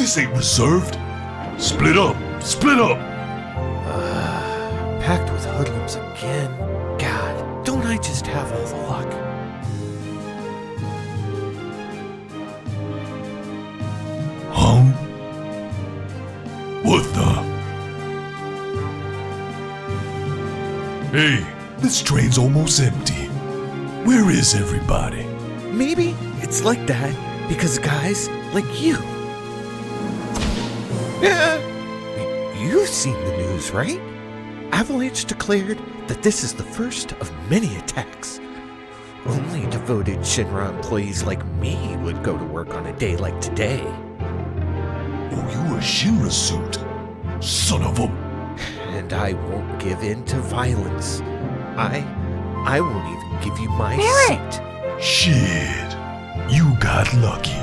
This ain't reserved. Split up. Split up. Packed with hoodlums again. God, don't I just have all the luck? Huh? What the? Hey, this train's almost empty. Where is everybody? Maybe it's like that because guys like you. You've seen the news, right? Avalanche declared that this is the first of many attacks. Only devoted Shinra employees like me would go to work on a day like today. Oh, you a Shinra suit? Son of a... And I won't give in to violence. I won't even give you my seat. Shit. You got lucky.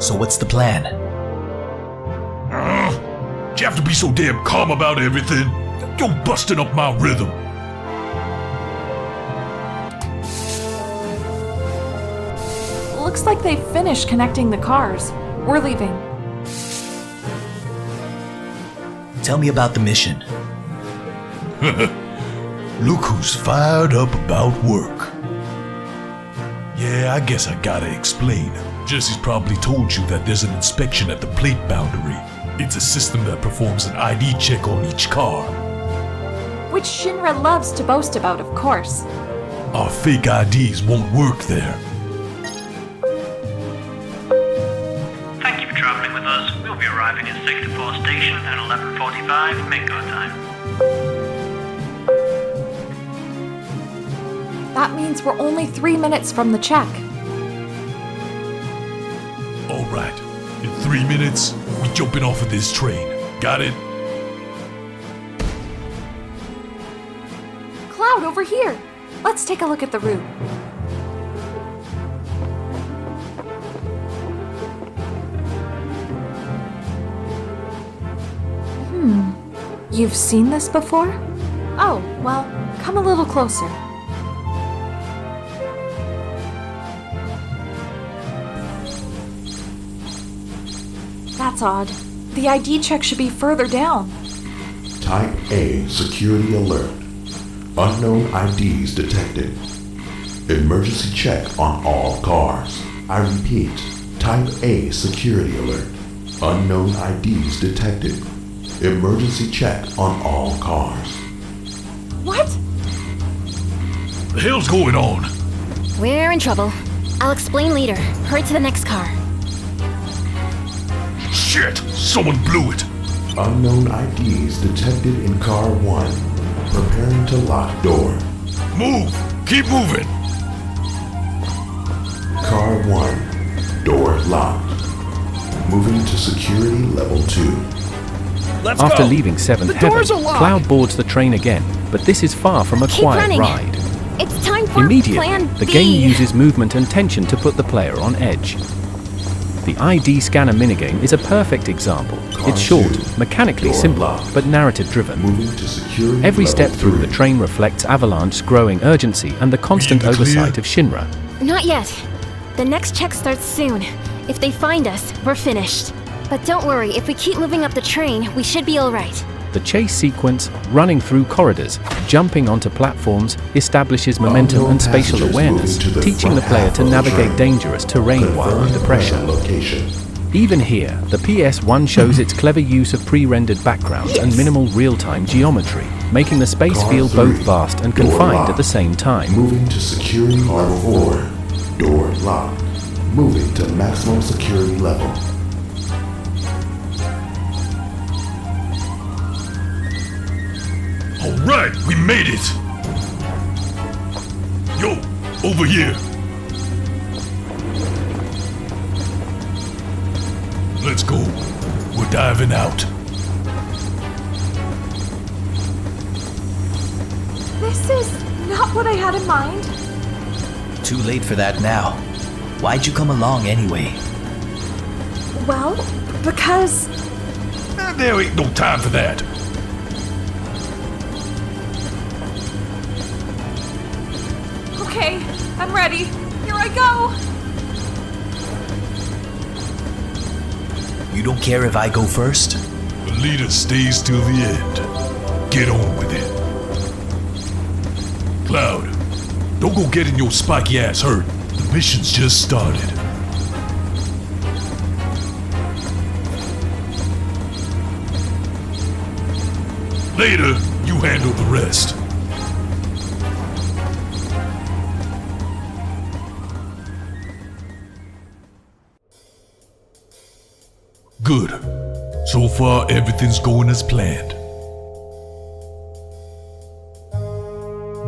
So what's the plan? Do you have to be so damn calm about everything? You're busting up my rhythm. Looks like they've finished connecting the cars. We're leaving. Tell me about the mission. Look who's fired up about work. Yeah, I guess I gotta explain. Jesse's probably told you that there's an inspection at the plate boundary. It's a system that performs an ID check on each car. Which Shinra loves to boast about, of course. Our fake IDs won't work there. Thank you for traveling with us. We'll be arriving at Sector 4 Station at 11:45 Mako time. That means we're only 3 minutes from the check. Alright, in 3 minutes, we jumping off of this train. Got it? Cloud, over here! Let's take a look at the route. You've seen this before? Oh, well, come a little closer. That's odd. The ID check should be further down. Type A security alert. Unknown IDs detected. Emergency check on all cars. I repeat, Type A security alert. Unknown IDs detected. Emergency check on all cars. What? The hell's going on? We're in trouble. I'll explain later. Hurry to the next car. Shit! Someone blew it! Unknown IDs detected in car 1. Preparing to lock door. Move! Keep moving! Car 1. Door locked. Moving to security level 2. Let's After go. leaving Seventh The doors Heaven, are locked. Cloud boards the train again, but this is far from a Keep quiet running. ride. It's time for Immediately, Plan the B. game uses movement and tension to put the player on edge. The ID scanner minigame is a perfect example. It's short, mechanically simple, but narrative-driven. Moving to security Every level step through 3. the train reflects Avalanche's growing urgency and the constant Clear. oversight of Shinra. Not yet. The next check starts soon. If they find us, we're finished. But don't worry, if we keep moving up the train, we should be alright. The chase sequence, running through corridors, jumping onto platforms, establishes momentum Unknown and spatial passengers awareness, moving to the teaching the front player half to of the navigate train. dangerous terrain while Confirm under pressure. present location. Even here, the PS1 shows its clever use of pre-rendered backgrounds and minimal real-time geometry, making the space Car feel 3. both vast and Door confined locked. at the same time. Moving to security level 4. Door locked. Moving to maximum security level. Alright, we made it! Yo, over here! Let's go. We're diving out. This is not what I had in mind. Too late for that now. Why'd you come along anyway? Well, because... There ain't no time for that. Okay, I'm ready. Here I go! You don't care if I go first? The leader stays till the end. Get on with it. Cloud, don't go getting your spiky ass hurt. The mission's just started. Later, you handle the rest. Good. So far, everything's going as planned.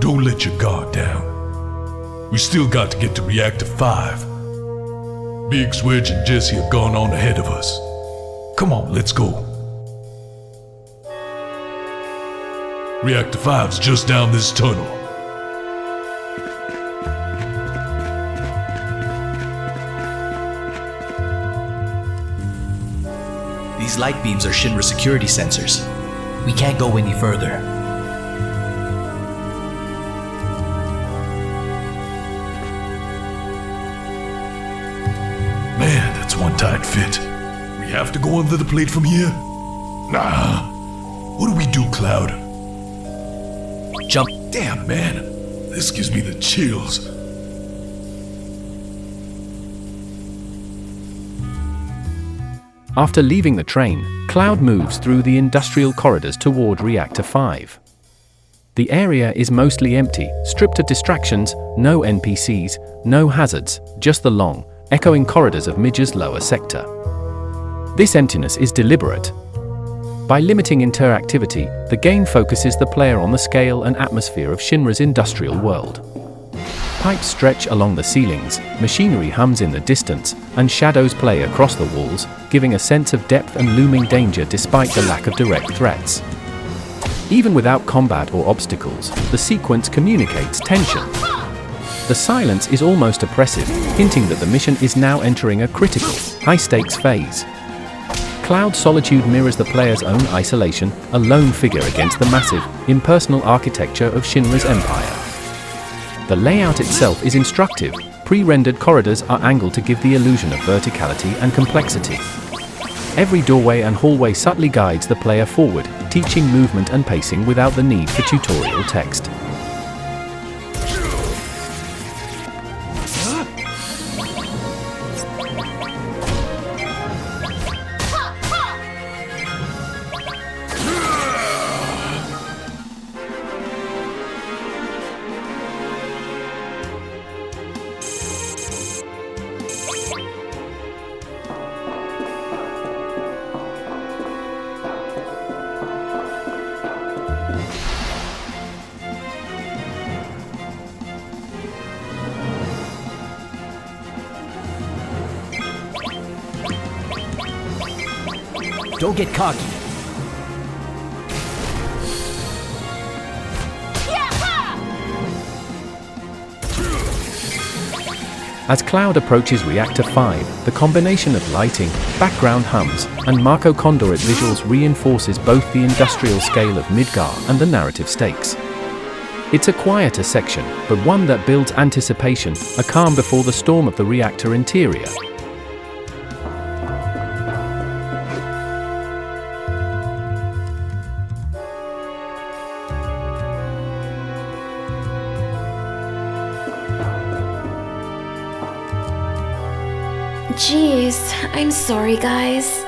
Don't let your guard down. We still got to get to Reactor 5. Big Switch and Jesse have gone on ahead of us. Come on, let's go. Reactor 5's just down this tunnel. These light beams are Shinra security sensors. We can't go any further. Man, that's one tight fit. We have to go under the plate from here? Nah. What do we do, Cloud? Jump. Damn, man. This gives me the chills. After leaving the train, Cloud moves through the industrial corridors toward Reactor 5. The area is mostly empty, stripped of distractions, no NPCs, no hazards, just the long, echoing corridors of Midgar's lower sector. This emptiness is deliberate. By limiting interactivity, the game focuses the player on the scale and atmosphere of Shinra's industrial world. Pipes stretch along the ceilings, machinery hums in the distance, and shadows play across the walls, giving a sense of depth and looming danger despite the lack of direct threats. Even without combat or obstacles, the sequence communicates tension. The silence is almost oppressive, hinting that the mission is now entering a critical, high-stakes phase. Cloud's solitude mirrors the player's own isolation, a lone figure against the massive, impersonal architecture of Shinra's empire. The layout itself is instructive. Pre-rendered corridors are angled to give the illusion of verticality and complexity. Every doorway and hallway subtly guides the player forward, teaching movement and pacing without the need for tutorial text. Don't get cocky. As Cloud approaches Reactor 5, the combination of lighting, background hums, and Mako conduit visuals reinforces both the industrial scale of Midgar and the narrative stakes. It's a quieter section, but one that builds anticipation, a calm before the storm of the reactor interior. Jeez, I'm sorry guys.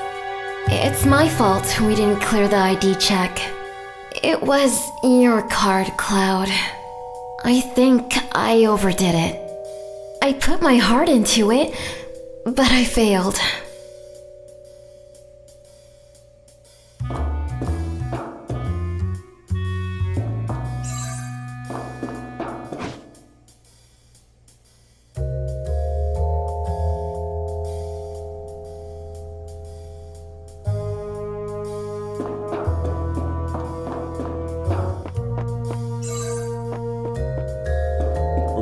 It's my fault we didn't clear the ID check. It was your card, Cloud. I think I overdid it. I put my heart into it, but I failed.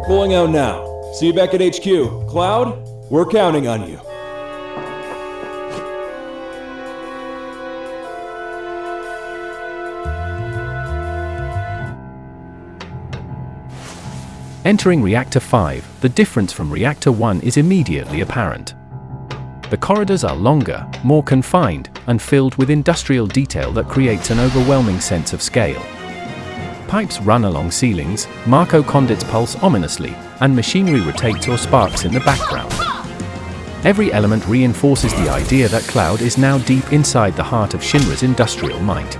Pulling out now. See you back at HQ. Cloud, we're counting on you. Entering Reactor 5, the difference from Reactor 1 is immediately apparent. The corridors are longer, more confined, and filled with industrial detail that creates an overwhelming sense of scale. Pipes run along ceilings, Mako conduits pulse ominously, and machinery rotates or sparks in the background. Every element reinforces the idea that Cloud is now deep inside the heart of Shinra's industrial might.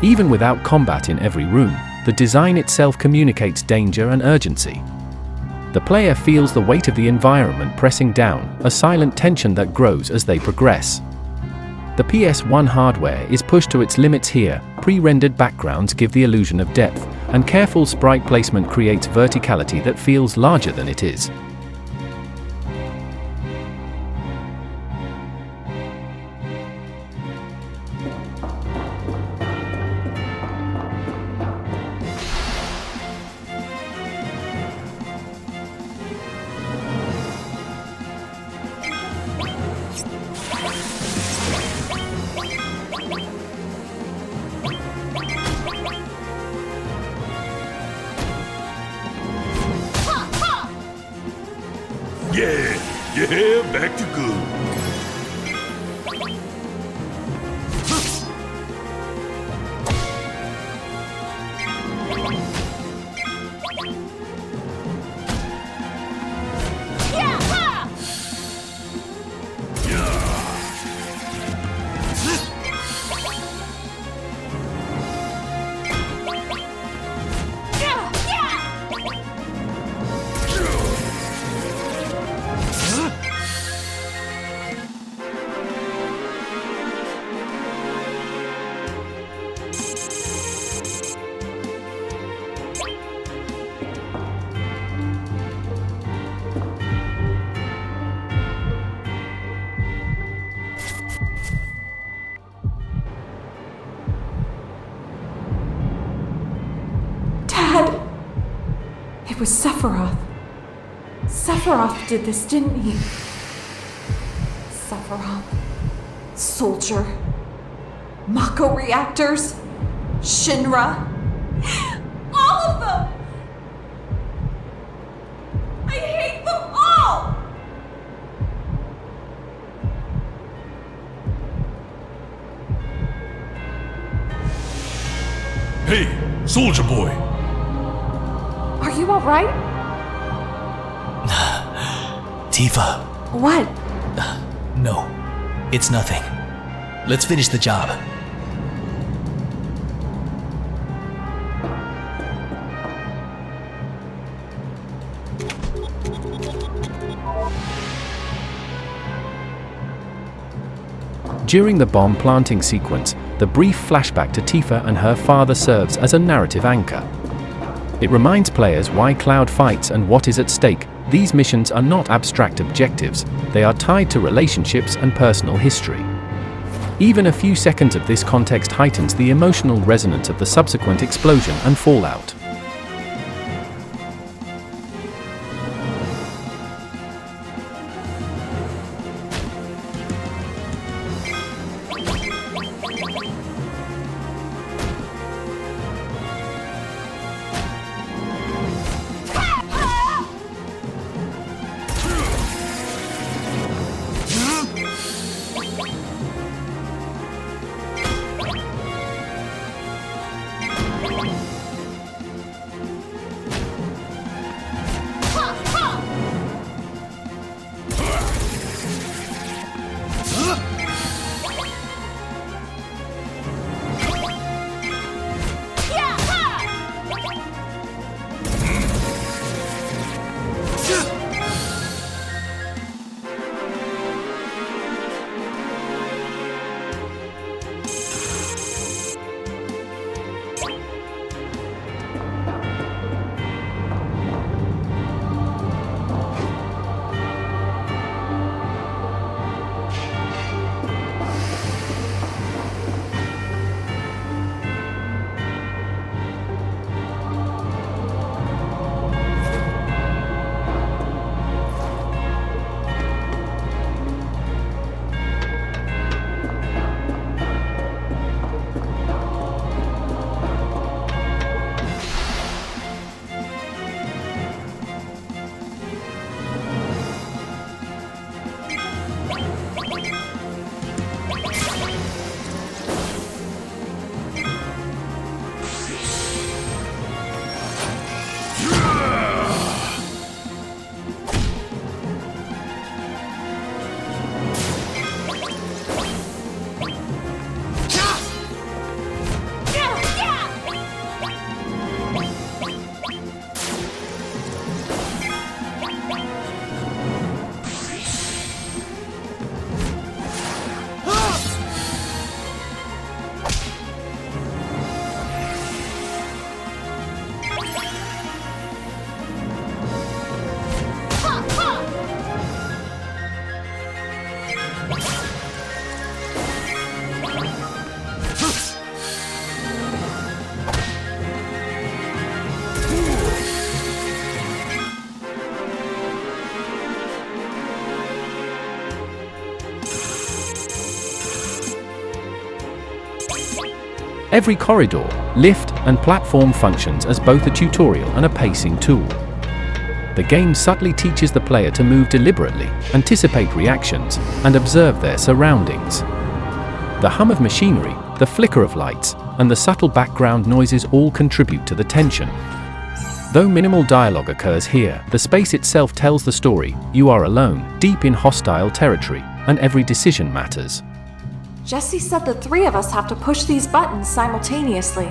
Even without combat in every room, the design itself communicates danger and urgency. The player feels the weight of the environment pressing down, a silent tension that grows as they progress. The PS1 hardware is pushed to its limits here, pre-rendered backgrounds give the illusion of depth, and careful sprite placement creates verticality that feels larger than it is. Yeah, back to good. It was Sephiroth. Sephiroth did this, didn't he? Sephiroth. Soldier. Mako reactors. Shinra. All of them! I hate them all! Hey, soldier boy. Are you alright? Tifa. What? No, it's nothing. Let's finish the job. During the bomb planting sequence, the brief flashback to Tifa and her father serves as a narrative anchor. It reminds players why Cloud fights and what is at stake. These missions are not abstract objectives, they are tied to relationships and personal history. Even a few seconds of this context heightens the emotional resonance of the subsequent explosion and fallout. Every corridor, lift, and platform functions as both a tutorial and a pacing tool. The game subtly teaches the player to move deliberately, anticipate reactions, and observe their surroundings. The hum of machinery, the flicker of lights, and the subtle background noises all contribute to the tension. Though minimal dialogue occurs here, the space itself tells the story. You are alone, deep in hostile territory, and every decision matters. Jesse said the three of us have to push these buttons simultaneously.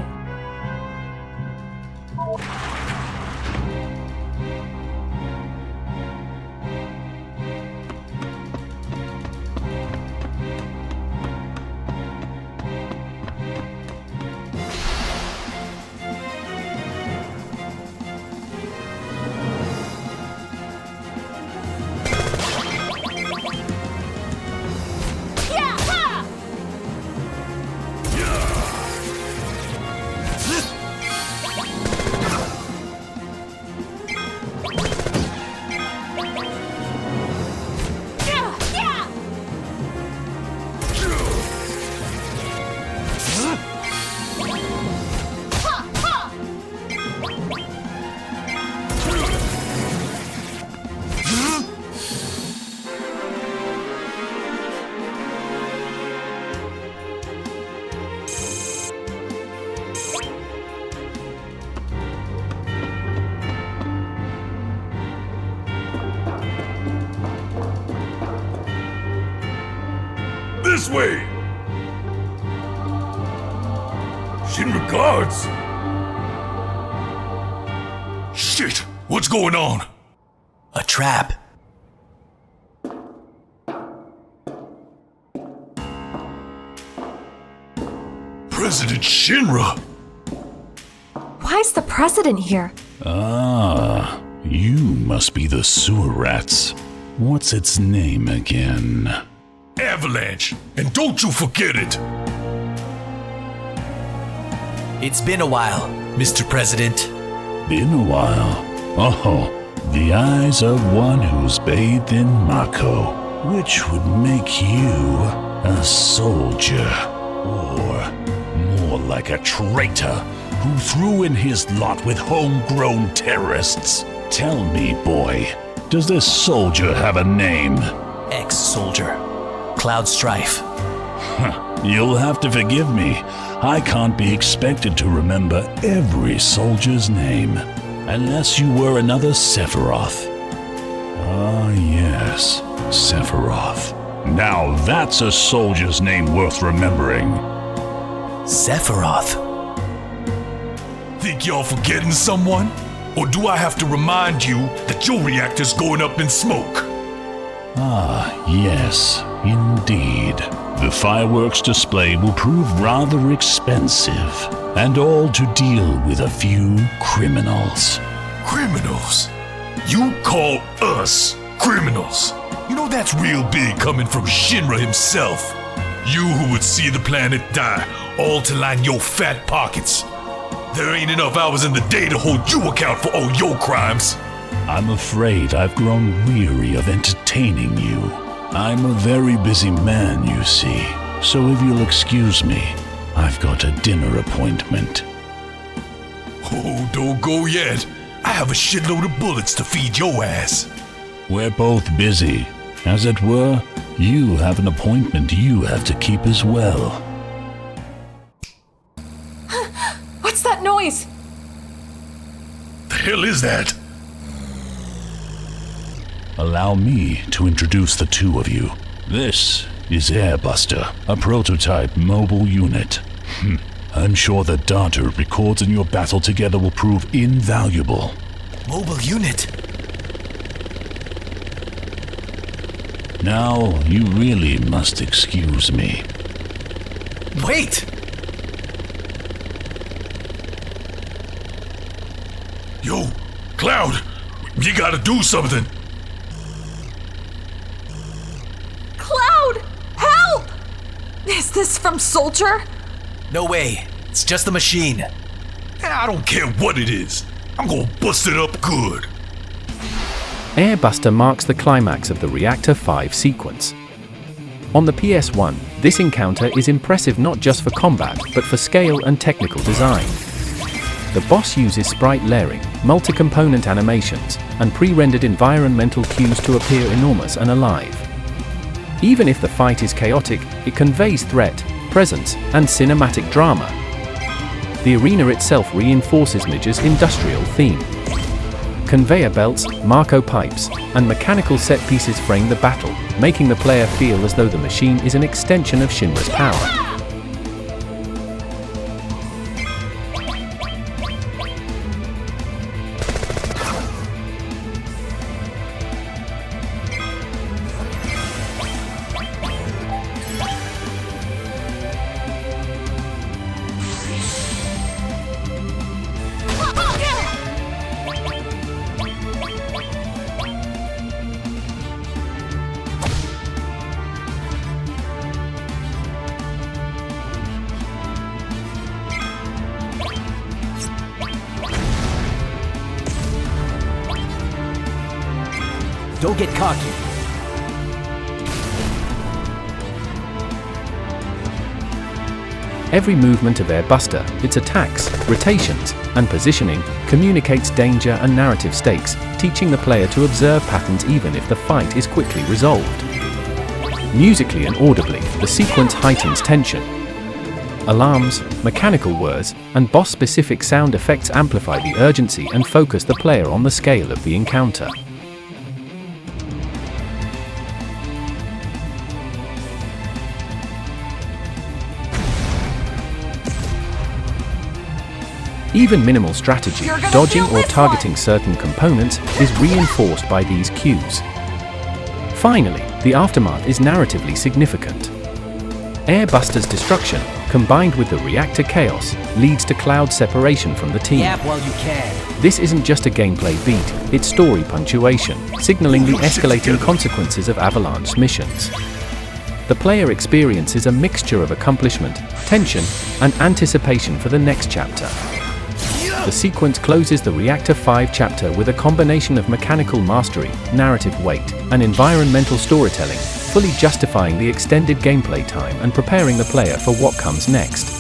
This way! Shinra guards! Shit! What's going on? A trap. President Shinra! Why's the president here? Ah, you must be the sewer rats. What's its name again? Avalanche! And don't you forget it! It's been a while, Mr. President. Been a while. Oh, the eyes of one who's bathed in Mako, which would make you a soldier, or more like a traitor who threw in his lot with homegrown terrorists. Tell me, boy, does this soldier have a name? Ex-soldier. Cloud Strife. You'll have to forgive me. I can't be expected to remember every soldier's name, unless you were another Sephiroth. Ah, yes, Sephiroth. Now that's a soldier's name worth remembering. Sephiroth? Think y'all forgetting someone? Or do I have to remind you that your reactor's going up in smoke? Ah, yes, indeed. The fireworks display will prove rather expensive, and all to deal with a few criminals. Criminals? You call us criminals? You know that's real big coming from Shinra himself. You who would see the planet die, all to line your fat pockets. There ain't enough hours in the day to hold you account for all your crimes. I'm afraid I've grown weary of entertaining you. I'm a very busy man, you see, so if you'll excuse me, I've got a dinner appointment. Oh, don't go yet. I have a shitload of bullets to feed your ass. We're both busy. As it were, you have an appointment you have to keep as well. What's that noise? The hell is that? Allow me to introduce the two of you. This is Airbuster, a prototype mobile unit. I'm sure the data it records in your battle together will prove invaluable. Mobile unit? Now, you really must excuse me. Wait! Yo, Cloud, you gotta do something. Cloud! Help! Is this from Soldier? No way. It's just the machine. I don't care what it is. I'm gonna bust it up good. Airbuster marks the climax of the Reactor 5 sequence. On the PS1, this encounter is impressive not just for combat, but for scale and technical design. The boss uses sprite layering, multi-component animations, and pre-rendered environmental cues to appear enormous and alive. Even if the fight is chaotic, it conveys threat, presence, and cinematic drama. The arena itself reinforces Midgar's industrial theme. Conveyor belts, Mako pipes, and mechanical set pieces frame the battle, making the player feel as though the machine is an extension of Shinra's power. Don't get cocky. Every movement of Airbuster, its attacks, rotations, and positioning, communicates danger and narrative stakes, teaching the player to observe patterns even if the fight is quickly resolved. Musically and audibly, the sequence heightens tension. Alarms, mechanical whirs, and boss-specific sound effects amplify the urgency and focus the player on the scale of the encounter. Even minimal strategy, dodging or targeting certain components, is reinforced by these cues. Finally, the aftermath is narratively significant. Airbuster's destruction, combined with the Reactor chaos, leads to Cloud's separation from the team. Yap while you can. This isn't just a gameplay beat, it's story punctuation, signaling the escalating consequences of Avalanche's missions. The player experiences a mixture of accomplishment, tension, and anticipation for the next chapter. The sequence closes the Reactor 5 chapter with a combination of mechanical mastery, narrative weight, and environmental storytelling, fully justifying the extended gameplay time and preparing the player for what comes next.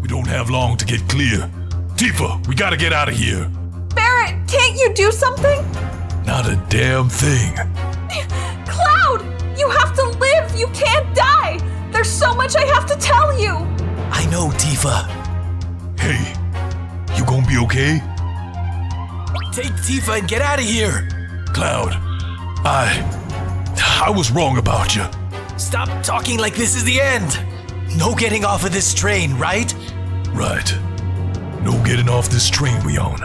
We don't have long to get clear. Tifa, we gotta get out of here. Barrett, can't you do something? Not a damn thing. Cloud! You have to live! You can't die! There's so much I have to tell you! I know, Tifa. Hey, you gonna be okay? Take Tifa and get out of here! Cloud, I was wrong about you. Stop talking like this is the end! No getting off of this train, right? Right. No getting off this train we on.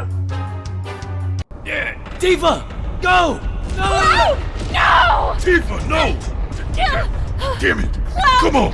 Yeah, Tifa! Go! No! Cloud! No! Tifa, no! Damn it! Come on!